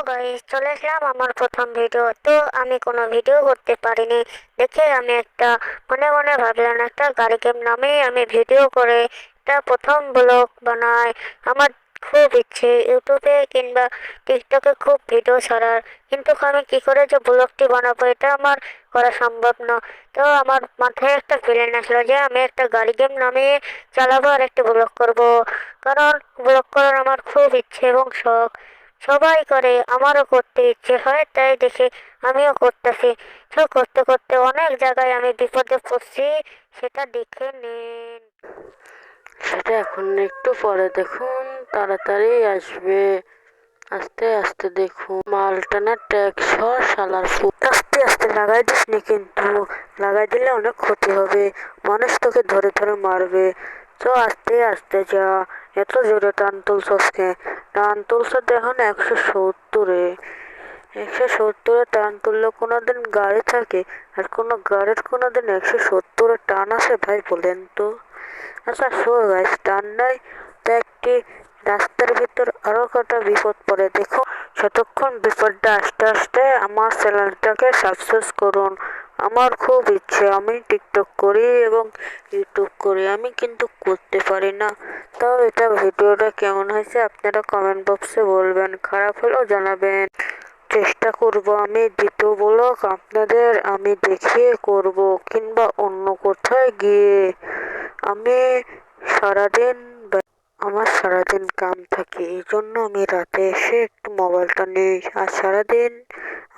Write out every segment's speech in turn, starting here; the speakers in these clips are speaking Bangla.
গাইস, চলে আসলাম আমার প্রথম ভিডিও। তো আমি কোনো ভিডিও করতে পারিনি দেখে আমি একটা মনে মনে ভাবলাম একটা গাড়ি গেম নামে আমি ভিডিও করে একটা প্রথম ব্লগ বানাই। আমার খুব ইচ্ছে ইউটিউবে কিংবা টিকটকে খুব ভিডিও ছাড়ার, কিন্তু আমি কি করে যে ব্লগটি বানাবো এটা আমার করা সম্ভব না। তো আমার মাথায় একটা প্ল্যান আসলো যে আমি একটা গাড়ি গেম নামিয়ে চালাবো আর একটা ব্লগ করব, কারণ ব্লগ করার আমার খুব ইচ্ছে এবং শখ। সবাই করে, আমারও করতে ইচ্ছে হয়, তাই দেখে আমিও করতেছি। তো করতে করতে অনেক জায়গায় আমি বিপদে পড়ছি, সেটা দেখে নিন। সেটা এখন একটু পরে দেখুন, তাড়াতাড়ি আসবে। আস্তে আস্তে দেখুন, মালটা না ট্যাক্সর শালার আস্তে আস্তে লাগাই দিস নি, কিন্তু লাগাই দিলে অনেক ক্ষতি হবে। মানুষ তোকে ধরে ধরে মারবে। তো আস্তে আস্তে যা। এত জোরে টান তুলছস কে? টান তুলছ দেখুন 170-এ। 170-এ টান তুললে কোনোদিন গাড়ি থাকে? আর কোনো গাড়ির কোনোদিন 170-এ টান আসে ভাই, বলেন তো? আচ্ছা শো গাইস, টান নাই তো একটি রাস্তার ভিতর আরো কটা বিপদ পড়ে দেখো। যতক্ষণ বিপদটা আস্তে আস্তে আমার চ্যানেলটাকে সাবস্ক্রাইব করুন। আমার খুব ইচ্ছে আমি টিকটক করি এবং ইউটিউব করি, আমি কিন্তু করতে পারি না। তাও এটা ভিডিওটা কেমন হয়েছে আপনারা কমেন্ট বক্সে বলবেন, খারাপ হলেও জানাবেন। চেষ্টা করব আমি দ্বিতীয় ব্লগ আপনাদের আমি দেখিয়ে করব, কিংবা অন্য কোথায় গিয়ে। আমি সারাদিন আমার সারাদিন কাম থাকে, এই জন্য আমি রাতে এসে একটু মোবাইলটা নিই। আর সারাদিন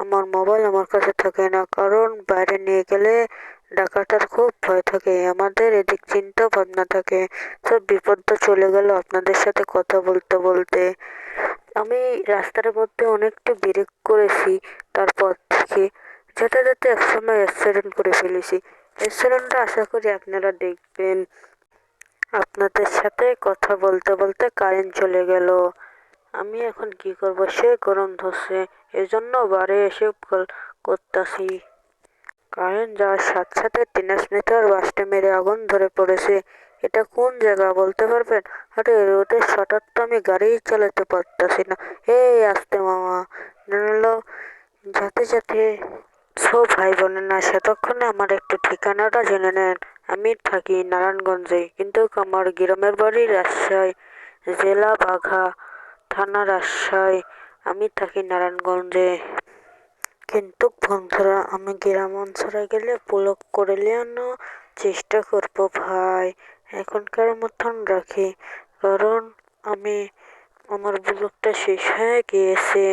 আমার মোবাইল আমার কাছে থাকে না, কারণ বাইরে নিয়ে গেলে ডাকাতের খুব ভয় থাকে। আমাদের এদিক চিন্তা ভাবনা থাকে। সব বিপদটা চলে গেল আপনাদের সাথে কথা বলতে বলতে। আমি রাস্তার মধ্যে অনেকটা ব্রেক করেছি, তারপর থেকে যেতে যেতে একসময় অ্যাক্সিডেন্ট করে ফেলেছি। অ্যাক্সিডেন্টটা আশা করি আপনারা দেখবেন। আপনাদের সাথে কথা বলতে বলতে কারেন্ট চলে গেল। আমি এখন কি করব, সে গরম ধরছে, এজন্য বাড়ি এসে কল করতাছি। কারেন্ট যাওয়ার সাথে সাথে ট্রান্সমিটার বাস্টে মেরে আগুন ধরে পড়েছে। এটা কোন জায়গা বলতে পারবেন? আরে রোদের হঠাৎ তো আমি গাড়িই চালাতে পারতাছি না। এই আসতে মামা, নাহলে যাতে যাতে। সো ভাই বোনেরা, সেতক্ষণে আমার একটু ঠিকানাটা জেনে নেন। আমি থাকি নারায়ণগঞ্জে, কিন্তু আমার গ্রামের বাড়ি রাজশাহী, জেলা বাঘা, থানা রাজশাহী। আমি থাকি নারায়ণগঞ্জে। কিন্তু বন্ধুরা, আমি গ্রাম অঞ্চলে গেলে ব্লগ করে নেওয়ার চেষ্টা করব ভাই। এখনকার মতন রাখি, কারণ আমি আমার ব্লগটা শেষ হয়ে গিয়েছে।